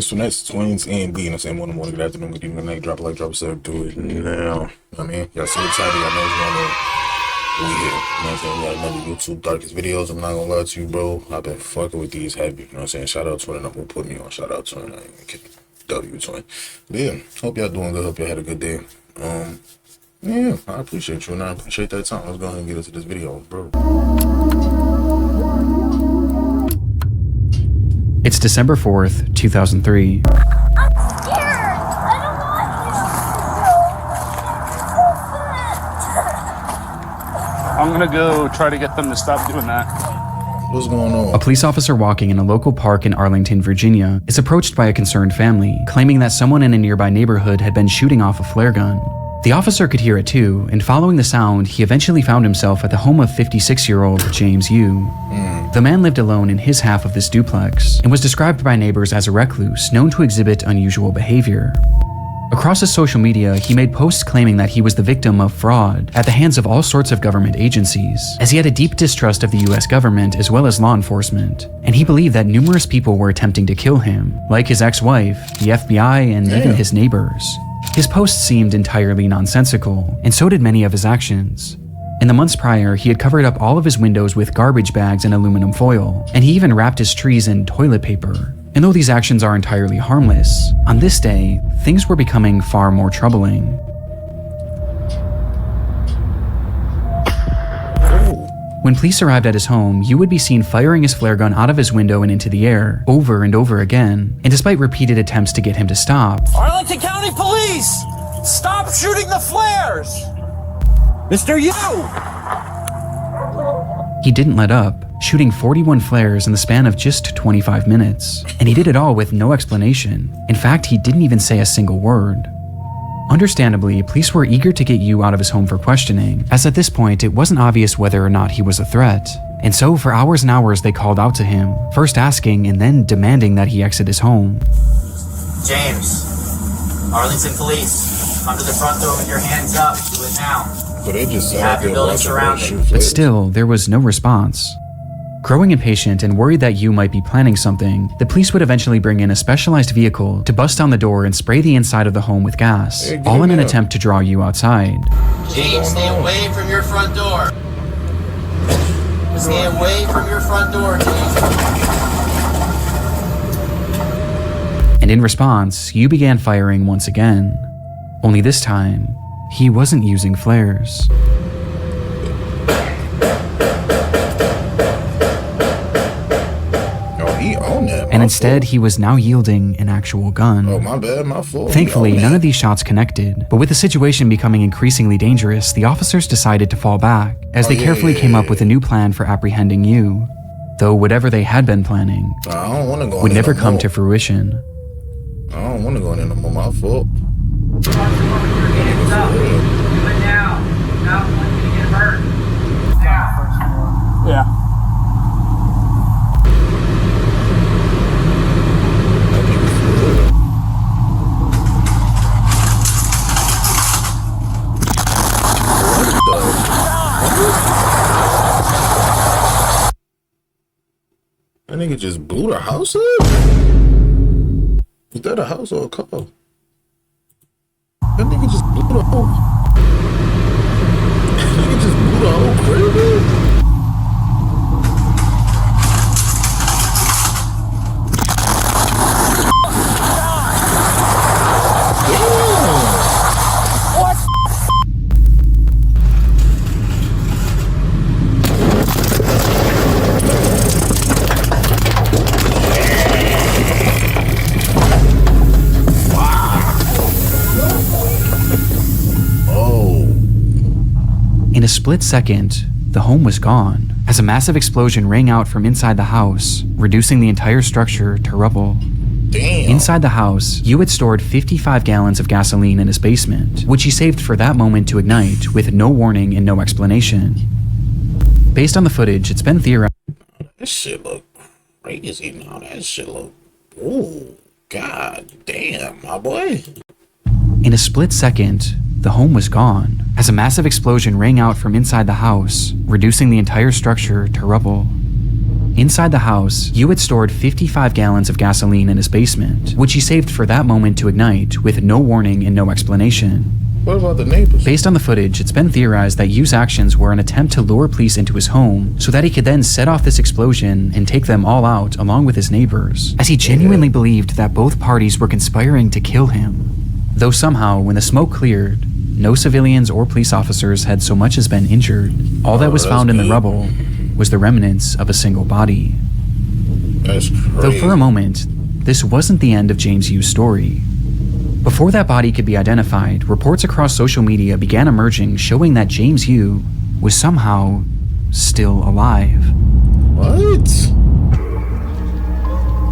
Finesse twins and B. You know what I'm saying? One morning, good afternoon, good evening, good night. Drop a like, drop a sub, do it now. I mean, y'all so excited. Y'all know what's going on. We here. You know what I'm saying? We got another YouTube darkest videos. I'm not gonna lie to you, bro. I've been fucking with these heavy. You know what I'm saying? Shout out Twin. I'm gonna put me on. Shout out Twin. I ain't even kidding. W Twin. But yeah, hope y'all doing good. Hope y'all had a good day. Yeah, I appreciate you and I appreciate that time. Let's go ahead and get into this video, bro. It's December 4th, 2003. I'm gonna go try to get them to stop doing that. What's going on? A police officer walking in a local park in Arlington, Virginia, is approached by a concerned family, claiming that someone in a nearby neighborhood had been shooting off a flare gun. The officer could hear it too, and following the sound, he eventually found himself at the home of 56-year-old James Yu. The man lived alone in his half of this duplex, and was described by neighbors as a recluse known to exhibit unusual behavior. Across his social media, he made posts claiming that he was the victim of fraud at the hands of all sorts of government agencies, as he had a deep distrust of the US government as well as law enforcement, and he believed that numerous people were attempting to kill him, like his ex-wife, the FBI, and even his neighbors. His posts seemed entirely nonsensical, and so did many of his actions. In the months prior, he had covered up all of his windows with garbage bags and aluminum foil, and he even wrapped his trees in toilet paper. And though these actions are entirely harmless, on this day, things were becoming far more troubling. When police arrived at his home, Yu would be seen firing his flare gun out of his window and into the air, over and over again, and despite repeated attempts to get him to stop. Arlington County Police! Stop shooting the flares! Mr. Yu! He didn't let up, shooting 41 flares in the span of just 25 minutes. And he did it all with no explanation. In fact, he didn't even say a single word. Understandably, police were eager to get Yu out of his home for questioning, as at this point it wasn't obvious whether or not he was a threat. And so for hours and hours they called out to him, first asking and then demanding that he exit his home. James, Arlington Police, come to the front door with your hands up. Do it now. So they just You have your building surrounded. But still, there was no response. Growing impatient and worried that Yu might be planning something, the police would eventually bring in a specialized vehicle to bust down the door and spray the inside of the home with gas, all in an attempt to draw Yu outside. James, stay away from your front door. Stay away from your front door, James. And in response, Yu began firing once again. Only this time, he wasn't using flares. And instead, he was now yielding an actual gun. Oh, my bad, my fault. Thankfully, none of these shots connected, but with the situation becoming increasingly dangerous, the officers decided to fall back, as they carefully came up with a new plan for apprehending Yu. Though whatever they had been planning would never come to fruition. I don't want to go in there no more, my fault. Yeah. That nigga just blew the house up? Is that a house or a car? That nigga just blew the whole... That nigga just blew the whole crib up? In a split second, the home was gone, as a massive explosion rang out from inside the house, reducing the entire structure to rubble. Damn. Inside the house, Yu had stored 55 gallons of gasoline in his basement, which he saved for that moment to ignite with no warning and no explanation. Based on the footage, it's been theorized. That shit look crazy now. That shit look... Ooh, god damn, my boy. In a split second, the home was gone, as a massive explosion rang out from inside the house, reducing the entire structure to rubble. Inside the house, Yu had stored 55 gallons of gasoline in his basement, which he saved for that moment to ignite with no warning and no explanation. What about the neighbors? Based on the footage, it's been theorized that Yu's actions were an attempt to lure police into his home so that he could then set off this explosion and take them all out along with his neighbors, as he genuinely believed that both parties were conspiring to kill him. Though somehow, when the smoke cleared, no civilians or police officers had so much as been injured. All that was found in the rubble was the remnants of a single body. That's crazy. Though for a moment, this wasn't the end of James Yu's story. Before that body could be identified, reports across social media began emerging showing that James Yu was somehow still alive. What?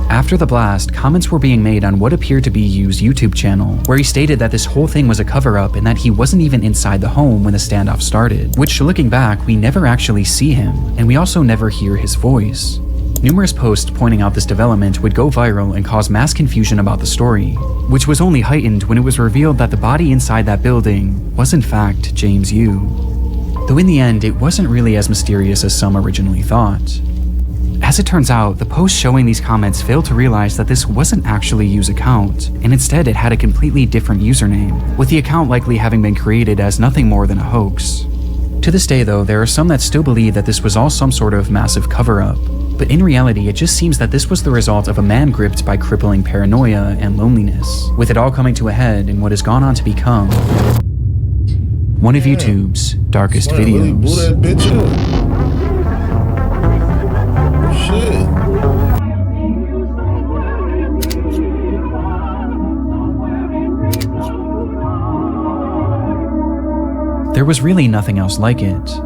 After the blast, comments were being made on what appeared to be Yu's YouTube channel, where he stated that this whole thing was a cover-up and that he wasn't even inside the home when the standoff started, which looking back, we never actually see him, and we also never hear his voice. Numerous posts pointing out this development would go viral and cause mass confusion about the story, which was only heightened when it was revealed that the body inside that building was in fact James Yu. Though in the end, it wasn't really as mysterious as some originally thought. As it turns out, the post showing these comments failed to realize that this wasn't actually Yu's account, and instead it had a completely different username, with the account likely having been created as nothing more than a hoax. To this day though, there are some that still believe that this was all some sort of massive cover-up, but in reality it just seems that this was the result of a man gripped by crippling paranoia and loneliness, with it all coming to a head in what has gone on to become one of YouTube's darkest Really blew videos. that bitch up. Shit. There was really nothing else like it.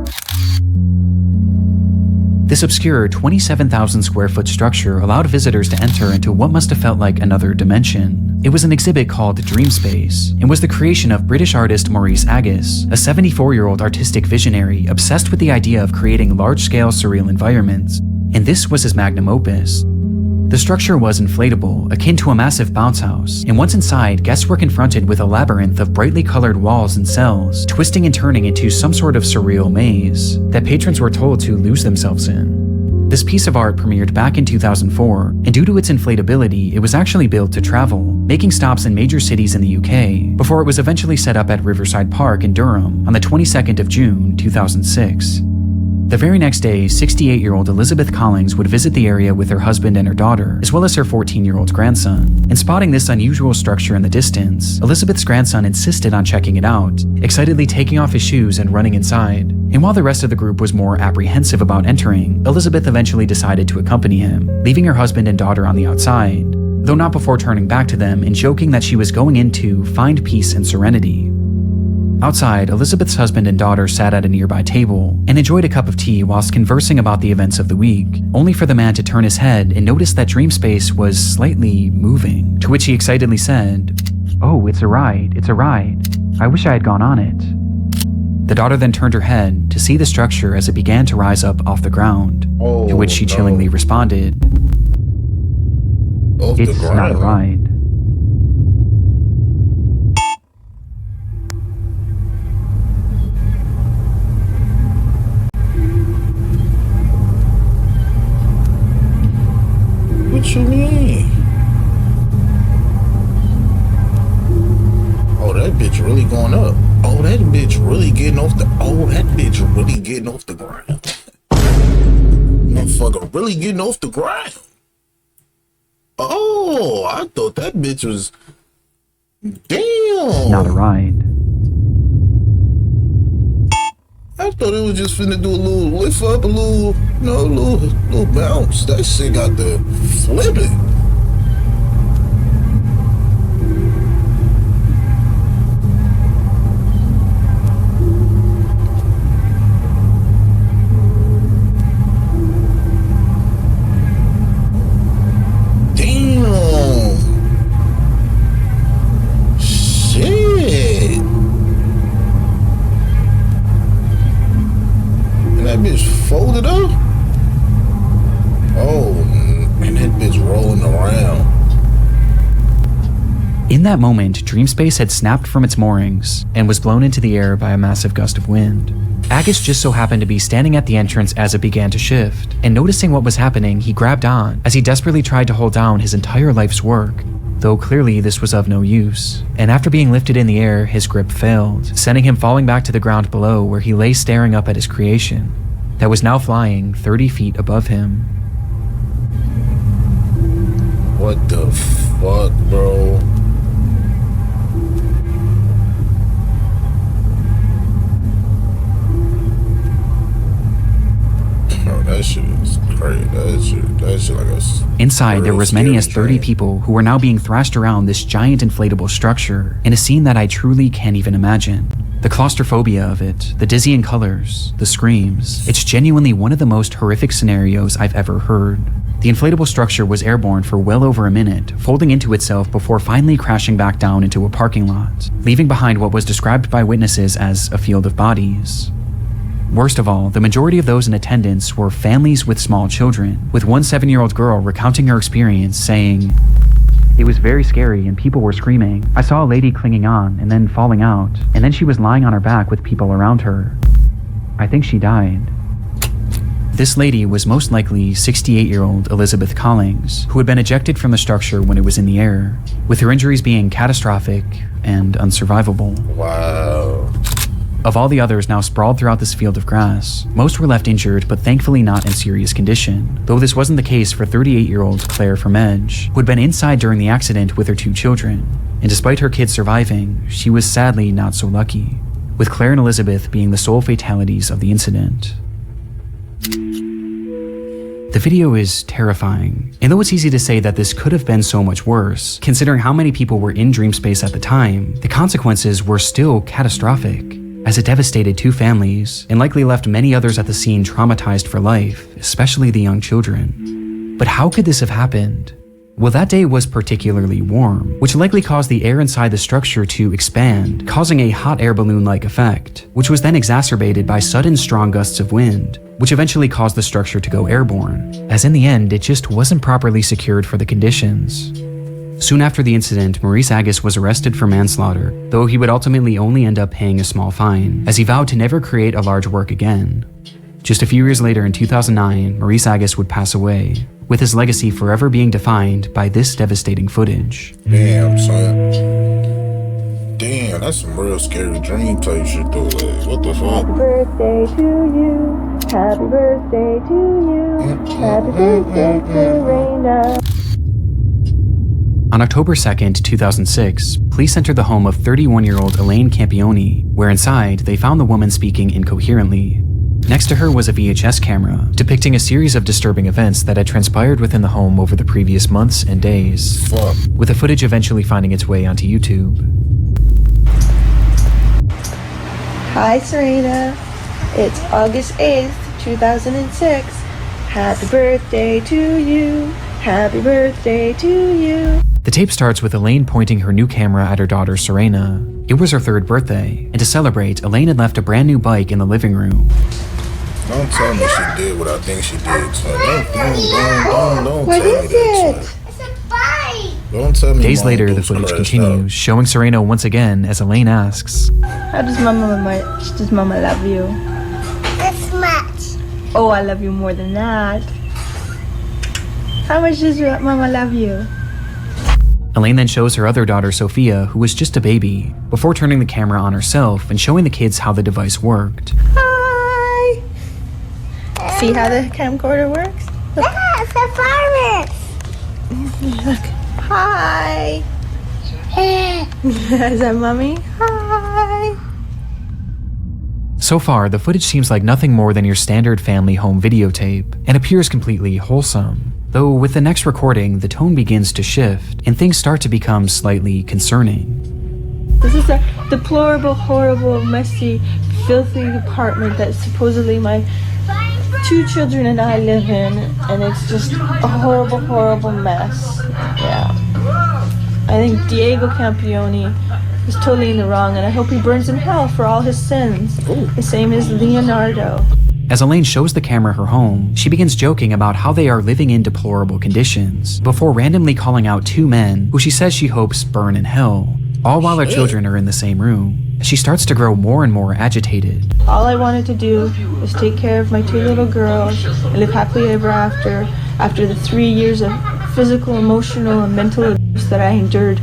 This obscure 27,000 square foot structure allowed visitors to enter into what must have felt like another dimension. It was an exhibit called Dream Space and was the creation of British artist Maurice Agus, a 74-year-old artistic visionary obsessed with the idea of creating large-scale surreal environments, and this was his magnum opus. The structure was inflatable, akin to a massive bounce house, and once inside, guests were confronted with a labyrinth of brightly colored walls and cells, twisting and turning into some sort of surreal maze that patrons were told to lose themselves in. This piece of art premiered back in 2004, and due to its inflatability, it was actually built to travel, making stops in major cities in the UK, before it was eventually set up at Riverside Park in Durham on the 22nd of June, 2006. The very next day, 68-year-old Elizabeth Collings would visit the area with her husband and her daughter, as well as her 14-year-old grandson. And spotting this unusual structure in the distance, Elizabeth's grandson insisted on checking it out, excitedly taking off his shoes and running inside. And while the rest of the group was more apprehensive about entering, Elizabeth eventually decided to accompany him, leaving her husband and daughter on the outside, though not before turning back to them and joking that she was going in to find peace and serenity. Outside, Elizabeth's husband and daughter sat at a nearby table and enjoyed a cup of tea whilst conversing about the events of the week, only for the man to turn his head and notice that Dream Space was slightly moving, to which he excitedly said, "Oh, it's a ride, it's a ride. I wish I had gone on it." The daughter then turned her head to see the structure as it began to rise up off the ground, to which she chillingly responded, "It's not a ride." What you mean? Oh, that bitch really going up. Oh, that bitch really getting off the. Oh, that bitch really getting off the ground. Motherfucker really getting off the ground. Oh, I thought that bitch was. Damn. Not a ride. I thought it was just finna do a little lift up, a little, little bounce. That shit got the flipping. Damn. Shit. That bitch folded up? Oh, and that bitch rolling around. In that moment, Dream Space had snapped from its moorings and was blown into the air by a massive gust of wind. Agus just so happened to be standing at the entrance as it began to shift, and noticing what was happening, he grabbed on as he desperately tried to hold down his entire life's work. Though clearly this was of no use, and after being lifted in the air, his grip failed, sending him falling back to the ground below where he lay staring up at his creation that was now flying 30 feet above him. What the fuck, bro? That shit is crazy. That shit like a... Inside, there were as many as 30 dream. people who were now being thrashed around this giant inflatable structure in a scene that I truly can't even imagine. The claustrophobia of it, the dizzying colors, the screams. It's genuinely one of the most horrific scenarios I've ever heard. The inflatable structure was airborne for well over a minute, folding into itself before finally crashing back down into a parking lot, leaving behind what was described by witnesses as a field of bodies. Worst of all, the majority of those in attendance were families with small children, with one 7-year-old girl recounting her experience saying, "It was very scary and people were screaming. I saw a lady clinging on and then falling out, and then she was lying on her back with people around her. I think she died." This lady was most likely 68-year-old Elizabeth Collings, who had been ejected from the structure when it was in the air, with her injuries being catastrophic and unsurvivable. Wow. Of all the others now sprawled throughout this field of grass, most were left injured but thankfully not in serious condition, though this wasn't the case for 38-year-old Claire Fromage, who had been inside during the accident with her 2 children, and despite her kids surviving, she was sadly not so lucky, with Claire and Elizabeth being the sole fatalities of the incident. The video is terrifying, and though it's easy to say that this could have been so much worse, considering how many people were in dream space at the time, the consequences were still catastrophic, as it devastated 2 families and likely left many others at the scene traumatized for life, especially the young children. But how could this have happened? Well, that day was particularly warm, which likely caused the air inside the structure to expand, causing a hot air balloon-like effect, which was then exacerbated by sudden strong gusts of wind, which eventually caused the structure to go airborne, as in the end, it just wasn't properly secured for the conditions. Soon after the incident, Maurice Agus was arrested for manslaughter, though he would ultimately only end up paying a small fine, as he vowed to never create a large work again. Just a few years later in 2009, Maurice Agus would pass away, with his legacy forever being defined by this devastating footage. Damn, son. Damn, that's some real scary dream type shit though. Like, what the fuck? Happy birthday to you. Happy birthday to you. Happy birthday, Serena. On October 2nd, 2006, police entered the home of 31-year-old Elaine Campione, where inside they found the woman speaking incoherently. Next to her was a VHS camera, depicting a series of disturbing events that had transpired within the home over the previous months and days, Fuck. with the footage eventually finding its way onto YouTube. Hi, Serena. It's August 8th, 2006. Happy birthday to you. Happy birthday to you. The tape starts with Elaine pointing her new camera at her daughter Serena. It was her 3rd birthday, and to celebrate, Elaine had left a brand new bike in the living room. Don't tell me she did what I think she did, son. Don't What tell me is that, it? son. It's a bike. Don't tell me. Days Mom later, do the some footage of that continues, showing Serena once again as Elaine asks, How does Mama love you? This much. Oh, I love you more than that. How much does Mama love you? Elaine then shows her other daughter Sophia, who was just a baby, before turning the camera on herself and showing the kids how the device worked. Hi. See how the camcorder works? Look. Yeah, it's a farmer. Look. Hi. Is that Mommy? Hi. So far, the footage seems like nothing more than your standard family home videotape, and appears completely wholesome. Though with the next recording, the tone begins to shift, and things start to become slightly concerning. This is a deplorable, horrible, messy, filthy apartment that supposedly my 2 children and I live in, and it's just a horrible, horrible mess. Yeah. I think Diego Campione is totally in the wrong, and I hope he burns in hell for all his sins. The same as Leonardo. As Elaine shows the camera her home, she begins joking about how they are living in deplorable conditions, before randomly calling out 2 men who she says she hopes burn in hell. all while her children are in the same room. She starts to grow more and more agitated. All I wanted to do was take care of my 2 little girls and live happily ever after the 3 years of physical, emotional, and mental abuse that I endured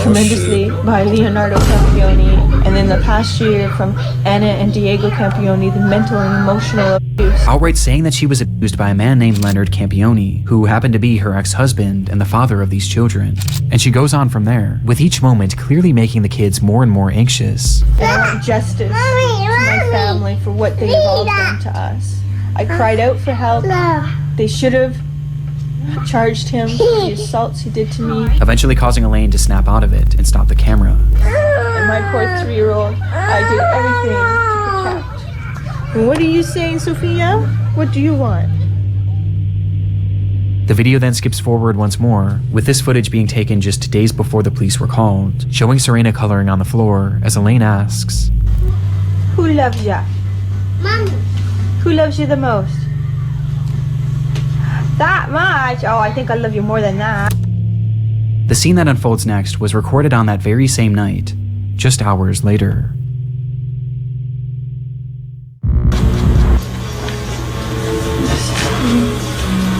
tremendously by Leonardo Campioni, and then the past year from Anna and Diego Campioni, the mental and emotional abuse. Outright saying that she was abused by a man named Leonard Campioni, who happened to be her ex-husband and the father of these children. And she goes on from there, with each moment clearly making the kids more and more anxious. And I want justice to my family for what they have all done to us. I cried out for help. They should have charged him for the assaults he did to me. Eventually causing Elaine to snap out of it and stop the camera. And my poor 3-year-old, I did everything to protect. And what are you saying, Sophia? What do you want? The video then skips forward once more, with this footage being taken just days before the police were called, showing Serena coloring on the floor as Elaine asks, Who loves ya? Mommy. Who loves you the most? That much? Oh, I think I love you more than that. The scene that unfolds next was recorded on that very same night, just hours later.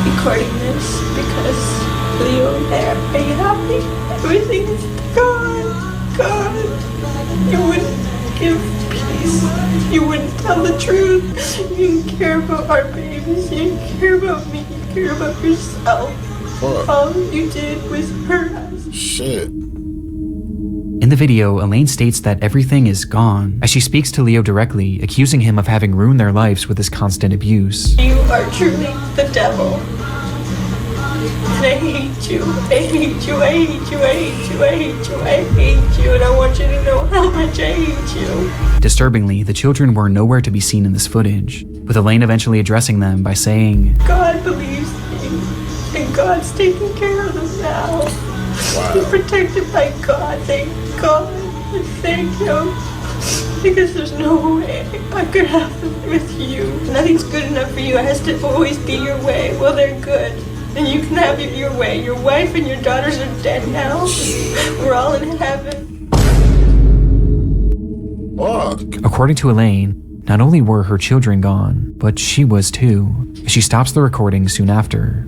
Recording this because Leo and I are very happy. Everything is gone. You wouldn't give peace. You wouldn't tell the truth. You didn't care about our babies. You didn't care about me. You care about yourself. What? All you did was hurt us. Shit. In the video, Elaine states that everything is gone, as she speaks to Leo directly, accusing him of having ruined their lives with his constant abuse. You are truly the devil. And I hate you. I hate you. I hate you. I hate you. I hate you. I hate you. And I want you to know how much I hate you. Disturbingly, the children were nowhere to be seen in this footage, with Elaine eventually addressing them by saying, God believes me. And God's taking care of them now. Wow. You're protected by God. Thank God. And thank Him. Because there's no way I could have them with you. Nothing's good enough for you. It has to always be your way. Well, they're good. And you can have it your way. Your wife and your daughters are dead now. We're all in heaven. Fuck. According to Elaine, not only were her children gone, but she was too. She stops the recording soon after.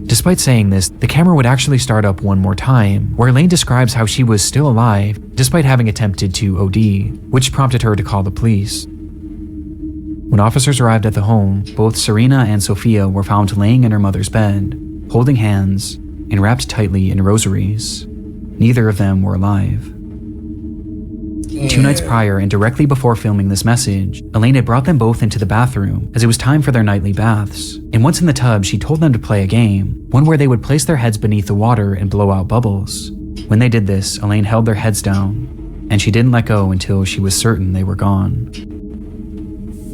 Despite saying this, the camera would actually start up one more time, where Elaine describes how she was still alive despite having attempted to OD, which prompted her to call the police. When officers arrived at the home, both Serena and Sophia were found laying in her mother's bed, holding hands and wrapped tightly in rosaries. Neither of them were alive. 2 nights prior and directly before filming this message, Elaine had brought them both into the bathroom as it was time for their nightly baths. And once in the tub, she told them to play a game, one where they would place their heads beneath the water and blow out bubbles. When they did this, Elaine held their heads down, and she didn't let go until she was certain they were gone.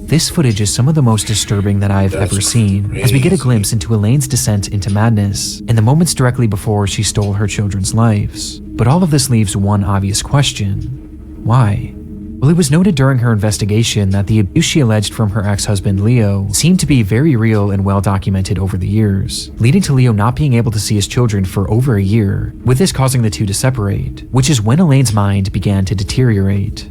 This footage is some of the most disturbing that I've ever seen, as we get a glimpse into Elaine's descent into madness in the moments directly before she stole her children's lives. But all of this leaves one obvious question. Why? Well, it was noted during her investigation that the abuse she alleged from her ex-husband Leo seemed to be very real and well documented over the years, leading to Leo not being able to see his children for over a year, with this causing the two to separate, which is when Elaine's mind began to deteriorate.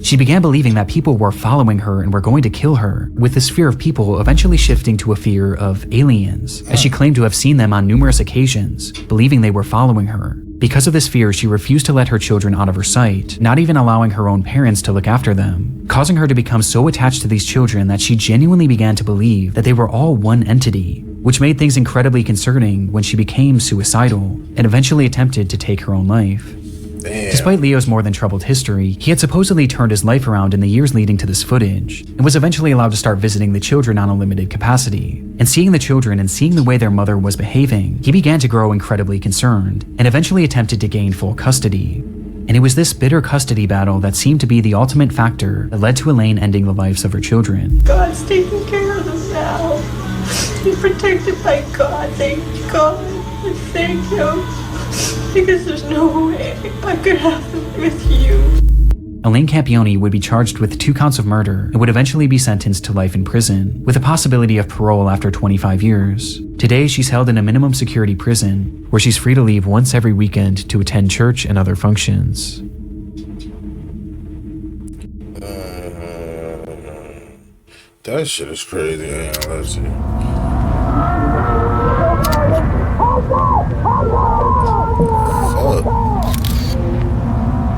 She began believing that people were following her and were going to kill her, with this fear of people eventually shifting to a fear of aliens, as she claimed to have seen them on numerous occasions, believing they were following her. Because of this fear, she refused to let her children out of her sight, not even allowing her own parents to look after them, causing her to become so attached to these children that she genuinely began to believe that they were all one entity, which made things incredibly concerning when she became suicidal and eventually attempted to take her own life. Damn. Despite Leo's more than troubled history, he had supposedly turned his life around in the years leading to this footage, and was eventually allowed to start visiting the children on a limited capacity. And seeing the children and seeing the way their mother was behaving, he began to grow incredibly concerned, and eventually attempted to gain full custody. And it was this bitter custody battle that seemed to be the ultimate factor that led to Elaine ending the lives of her children. God's taking care of them now. You're protected by God. Thank God. And thank Him. Because there's no way I could have them with you. Elaine Campione would be charged with 2 counts of murder and would eventually be sentenced to life in prison, with a possibility of parole after 25 years. Today, she's held in a minimum security prison, where she's free to leave once every weekend to attend church and other functions. That shit is crazy. Man. Let's see. Fuck.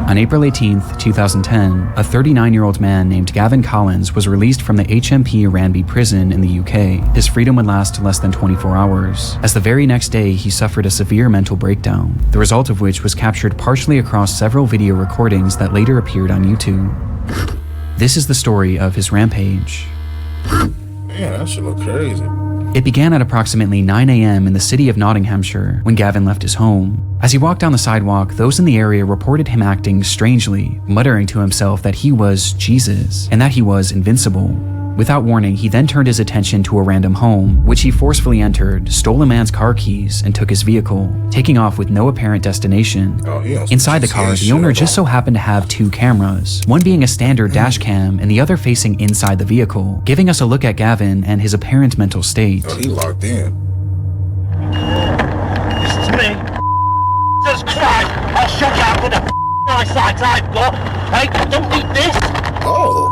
On April 18, 2010, a 39-year-old man named Gavin Collins was released from the HMP Ranby prison in the UK. His freedom would last less than 24 hours, as the very next day he suffered a severe mental breakdown, the result of which was captured partially across several video recordings that later appeared on YouTube. This is the story of his rampage. Man, that shit look crazy. It began at approximately 9 a.m. in the city of Nottinghamshire when Gavin left his home. As he walked down the sidewalk, those in the area reported him acting strangely, muttering to himself that he was Jesus and that he was invincible. Without warning, he then turned his attention to a random home, which he forcefully entered, stole a man's car keys, and took his vehicle, taking off with no apparent destination. Inside the car, the owner just so happened to have 2 cameras, one being a standard dash cam and the other facing inside the vehicle, giving us a look at Gavin and his apparent mental state. Oh, he locked in. This is me. Jesus Christ, I'll shut you up with the eyesight I've got. Hey, don't need this. Oh.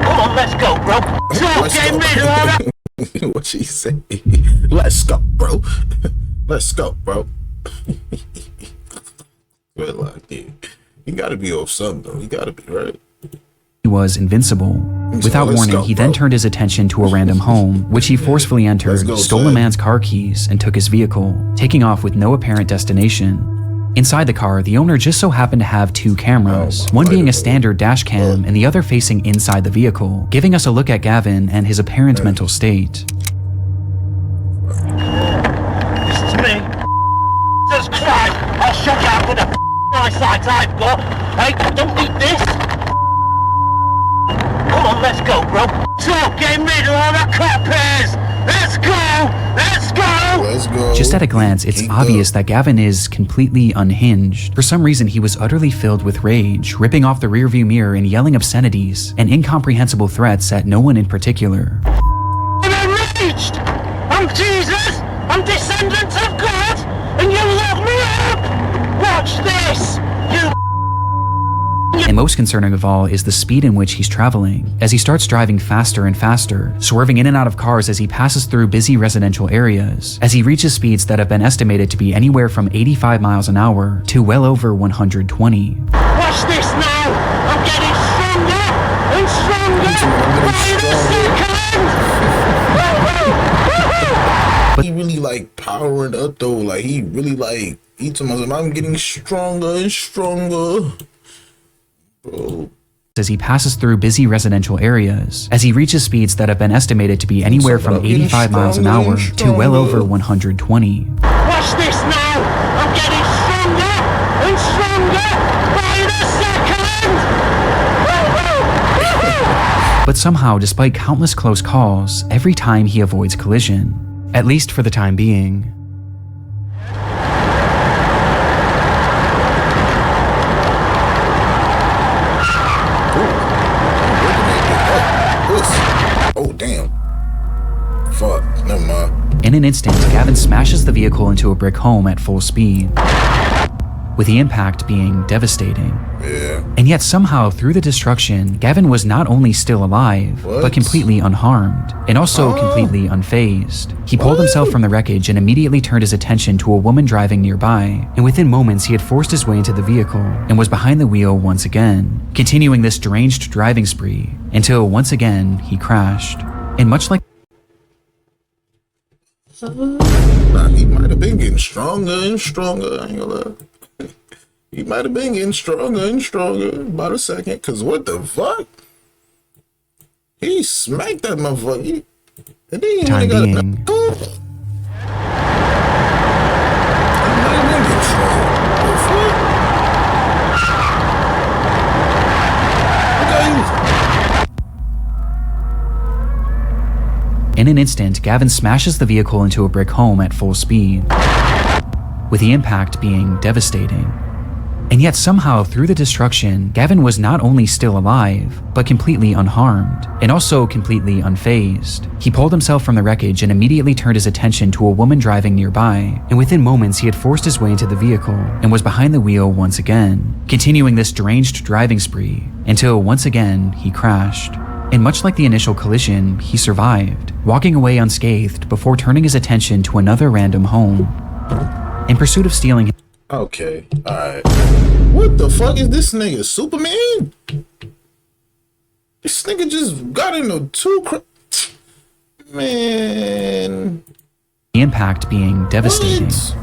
Come on, let's go, bro. Let's Get go. rid of that. What she say? Let's go, bro. Let's go, bro. But like, yeah, you gotta be off something, though. You gotta be, right? He was invincible. Without let's warning, go, he then bro. turned his attention to a random home, which he forcefully entered, Let's go, stole a Sam. man's car keys, and took his vehicle, taking off with no apparent destination. Inside the car, the owner just so happened to have 2 cameras, one being a standard dash cam and the other facing inside the vehicle, giving us a look at Gavin and his apparent mental state. This is me. Jesus Christ, I'll shut you up with the eyesight I've got. Hey, don't need this. Come on, let's go, bro. So, get rid of all the crap ears. Let's go. Let's go. Let's go. Just at a glance, it's obvious that Gavin is completely unhinged. For some reason, he was utterly filled with rage, ripping off the rearview mirror and yelling obscenities and incomprehensible threats at no one in particular. I'm enraged. I'm Jesus. I'm descendant of God. And you lock me up. Watch this. You. And most concerning of all is the speed in which he's traveling, as he starts driving faster and faster, swerving in and out of cars as he passes through busy residential areas, as he reaches speeds that have been estimated to be anywhere from 85 miles an hour to well over 120. Watch this now. I'm getting stronger and stronger by the second. He really like powering up though. Like he really like told myself, I'm getting stronger and stronger. Bro. As he passes through busy residential areas, as he reaches speeds that have been estimated to be anywhere from 85 miles an hour to well over 120. Watch this now. I'm getting stronger and stronger by the second. But somehow, despite countless close calls, every time he avoids collision. At least for the time being. Oh, damn. Fuck, never mind. In an instant, Gavin smashes the vehicle into a brick home at full speed, with the impact being devastating. Yeah. And yet somehow, through the destruction, Gavin was not only still alive, but completely unharmed, and also completely unfazed. He pulled himself from the wreckage and immediately turned his attention to a woman driving nearby, and within moments he had forced his way into the vehicle and was behind the wheel once again, continuing this deranged driving spree, until once again he crashed. And much like Nah, he might have been getting stronger and stronger. I ain't gonna lie. He might have been getting stronger and stronger by the second. Cause what the fuck? He smacked that motherfucker. And then he time got being, he might have been getting stronger. The fuck? in an instant, Gavin smashes the vehicle into a brick home at full speed, with the impact being devastating. And yet somehow through the destruction, Gavin was not only still alive, but completely unharmed, and also completely unfazed. He pulled himself from the wreckage and immediately turned his attention to a woman driving nearby, and within moments he had forced his way into the vehicle and was behind the wheel once again, continuing this deranged driving spree, until once again he crashed. And much like the initial collision, he survived, walking away unscathed before turning his attention to another random home. In pursuit of stealing. Okay, alright. What the fuck is this nigga? Superman? This nigga just got into man. The impact being devastating. What?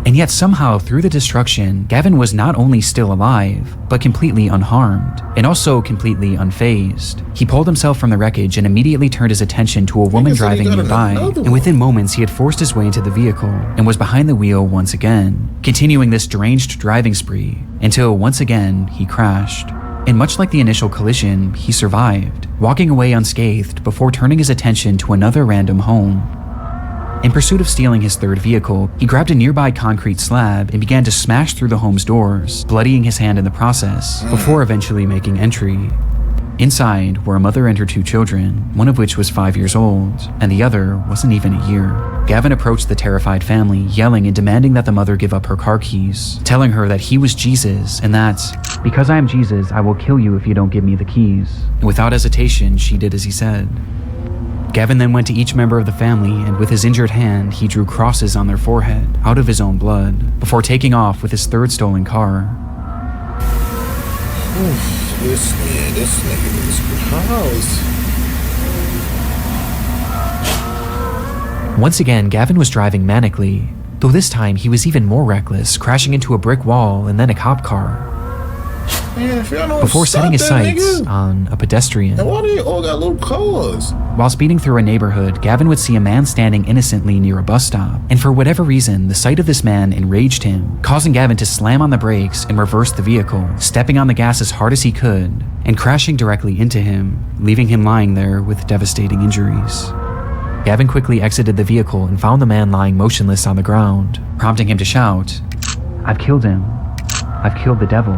And yet somehow through the destruction, Gavin was not only still alive, but completely unharmed, and also completely unfazed. He pulled himself from the wreckage and immediately turned his attention to a woman driving nearby, and within moments he had forced his way into the vehicle and was behind the wheel once again, continuing this deranged driving spree, until once again he crashed. And much like the initial collision, he survived, walking away unscathed before turning his attention to another random home. In pursuit of stealing his third vehicle, he grabbed a nearby concrete slab and began to smash through the home's doors, bloodying his hand in the process, before eventually making entry. Inside were a mother and her 2 children, one of which was 5 years old, and the other wasn't even a year. Gavin approached the terrified family, yelling and demanding that the mother give up her car keys, telling her that he was Jesus and that, "Because I am Jesus, I will kill you if you don't give me the keys." And without hesitation, she did as he said. Gavin then went to each member of the family, and with his injured hand, he drew crosses on their forehead, out of his own blood, before taking off with his third stolen car. This nigga is house. Once again, Gavin was driving manically, though this time he was even more reckless, crashing into a brick wall and then a cop car, Man, before setting his sights on a pedestrian. And why do they all got little cars? While speeding through a neighborhood, Gavin would see a man standing innocently near a bus stop, and for whatever reason, the sight of this man enraged him, causing Gavin to slam on the brakes and reverse the vehicle, stepping on the gas as hard as he could, and crashing directly into him, leaving him lying there with devastating injuries. Gavin quickly exited the vehicle and found the man lying motionless on the ground, prompting him to shout, "I've killed him. I've killed the devil."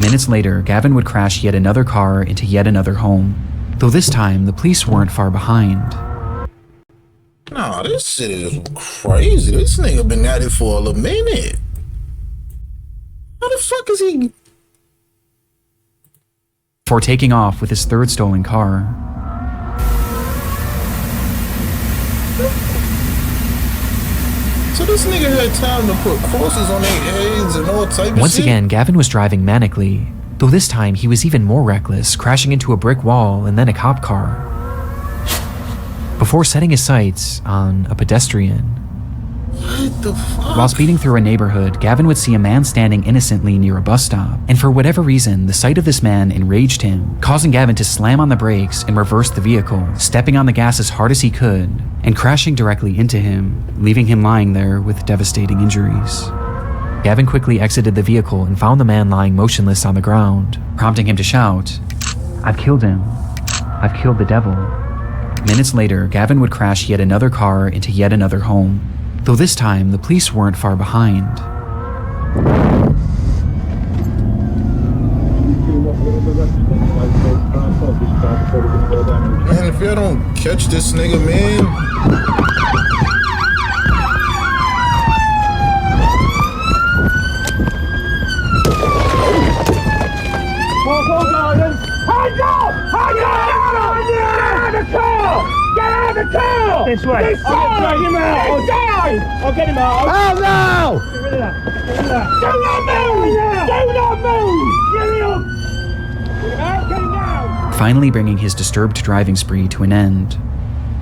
Minutes later, Gavin would crash yet another car into yet another home, though this time the police weren't far behind. Nah, this shit is crazy. This nigga been at it for a minute. How the fuck is he? Before taking off with his third stolen car. So this nigga had time to put crosses on their heads and all type of shit? Once again, Gavin was driving manically, though this time he was even more reckless, crashing into a brick wall and then a cop car, before setting his sights on a pedestrian. What the fuck? While speeding through a neighborhood, Gavin would see a man standing innocently near a bus stop, and for whatever reason, the sight of this man enraged him, causing Gavin to slam on the brakes and reverse the vehicle, stepping on the gas as hard as he could, and crashing directly into him, leaving him lying there with devastating injuries. Gavin quickly exited the vehicle and found the man lying motionless on the ground, prompting him to shout, "I've killed him. I've killed the devil." Minutes later, Gavin would crash yet another car into yet another home, though this time the police weren't far behind. Man, if y'all don't catch this nigga, man. This way. This way. Get him out. I'll get him out. Oh no! Get rid of that. Get rid of that. Do not move! Do not move! Get him up! Get him out. Get him down. Finally bringing his disturbed driving spree to an end.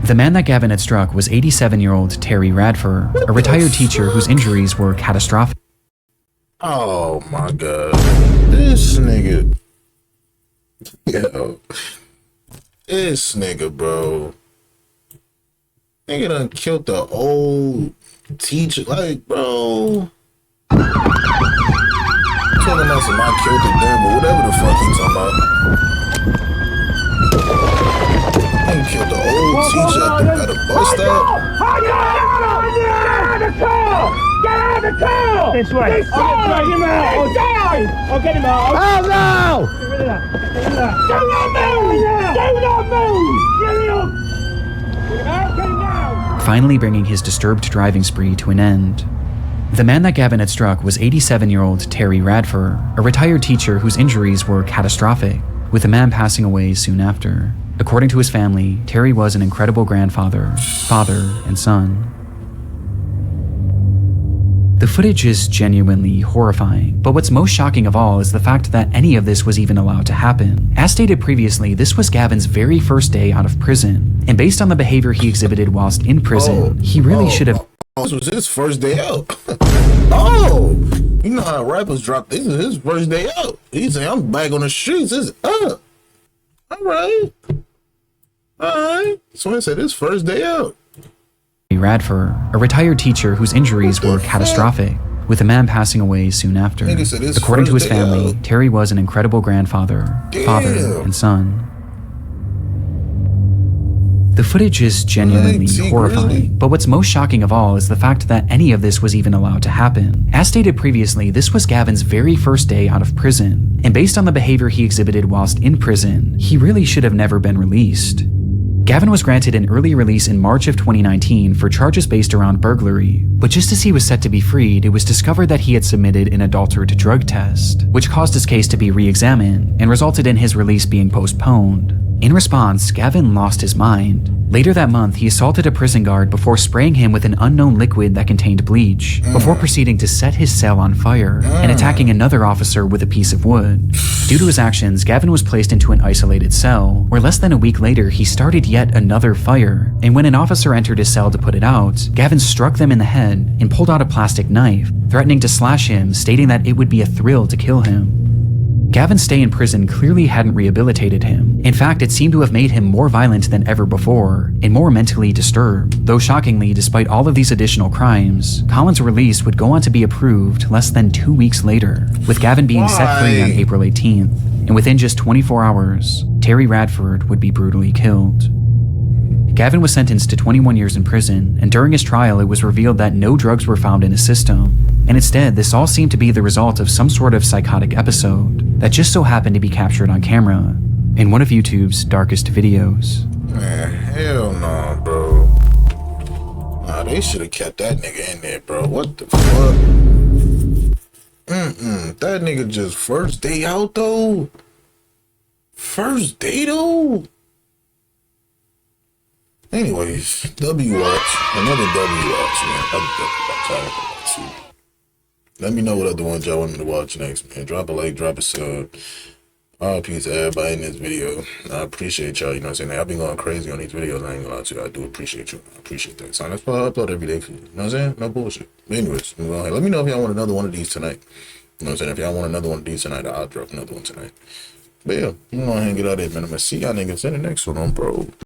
The man that Gavin had struck was 87-year-old Terry Radford, a retired teacher whose injuries were catastrophic. Oh my god. This nigga. Yo. This nigga, bro. Nigga done killed the old teacher. Like, bro. Talking about some I killed the devil, whatever the fuck he talking about. He killed the old teacher at the bus stop. the car! Get out of the car! This way. This way! Get him out! Oh, die! I'll get him out. Oh, no! Get rid of that. Get rid of that. Do not move! Do not move! Get him up! Get him out! Get him now! Finally bringing his disturbed driving spree to an end. The man that Gavin had struck was 87-year-old Terry Radford, a retired teacher whose injuries were catastrophic, with the man passing away soon after. According to his family, Terry was an incredible grandfather, father, and son. The footage is genuinely horrifying, but what's most shocking of all is the fact that any of this was even allowed to happen. As stated previously, this was Gavin's very first day out of prison, and based on the behavior he exhibited whilst in prison, he really should have... This was his first day out. Oh, you know how rappers drop. This is his first day out. He said, "I'm back on the streets." It's up. All right. So I said his first day out. Radford, a retired teacher whose injuries were catastrophic, with the man passing away soon after. According to his family, Terry was an incredible grandfather, father, and son. The footage is genuinely horrifying, but what's most shocking of all is the fact that any of this was even allowed to happen. As stated previously, this was Gavin's very first day out of prison, and based on the behavior he exhibited whilst in prison, he really should have never been released. Gavin was granted an early release in March of 2019 for charges based around burglary, but just as he was set to be freed, it was discovered that he had submitted an adulterate drug test, which caused his case to be re-examined and resulted in his release being postponed. In response, Gavin lost his mind. Later that month, he assaulted a prison guard before spraying him with an unknown liquid that contained bleach, before proceeding to set his cell on fire and attacking another officer with a piece of wood. Due to his actions, Gavin was placed into an isolated cell, where less than a week later, he started yet another fire, and when an officer entered his cell to put it out, Gavin struck them in the head and pulled out a plastic knife, threatening to slash him, stating that it would be a thrill to kill him. Gavin's stay in prison clearly hadn't rehabilitated him. In fact, it seemed to have made him more violent than ever before, and more mentally disturbed. Though shockingly, despite all of these additional crimes, Colin's release would go on to be approved less than 2 weeks later, with Gavin being set free on April 18th, and within just 24 hours, Terry Radford would be brutally killed. Gavin was sentenced to 21 years in prison, and during his trial it was revealed that no drugs were found in his system, and instead this all seemed to be the result of some sort of psychotic episode that just so happened to be captured on camera in one of YouTube's darkest videos. Man, hell no, bro. Nah, they should have kept that nigga in there, bro. What the fuck? That nigga just first day out, though? First day, though? Anyways, W-Watch. Another W-Watch, man. Let me know what other ones y'all want me to watch next, man. Drop a like, drop a sub. Peace to everybody in this video. I appreciate y'all, you know what I'm saying? I've been going crazy on these videos, I ain't gonna lie to you. I do appreciate you. I appreciate that. So that's why I upload every day for you. You know what I'm saying? No bullshit. But anyways, let me know if y'all want another one of these tonight. You know what I'm saying? If y'all want another one of these tonight, I'll drop another one tonight. But yeah, I'm gonna hang it out there, man. I'm gonna see y'all niggas in the next one, bro.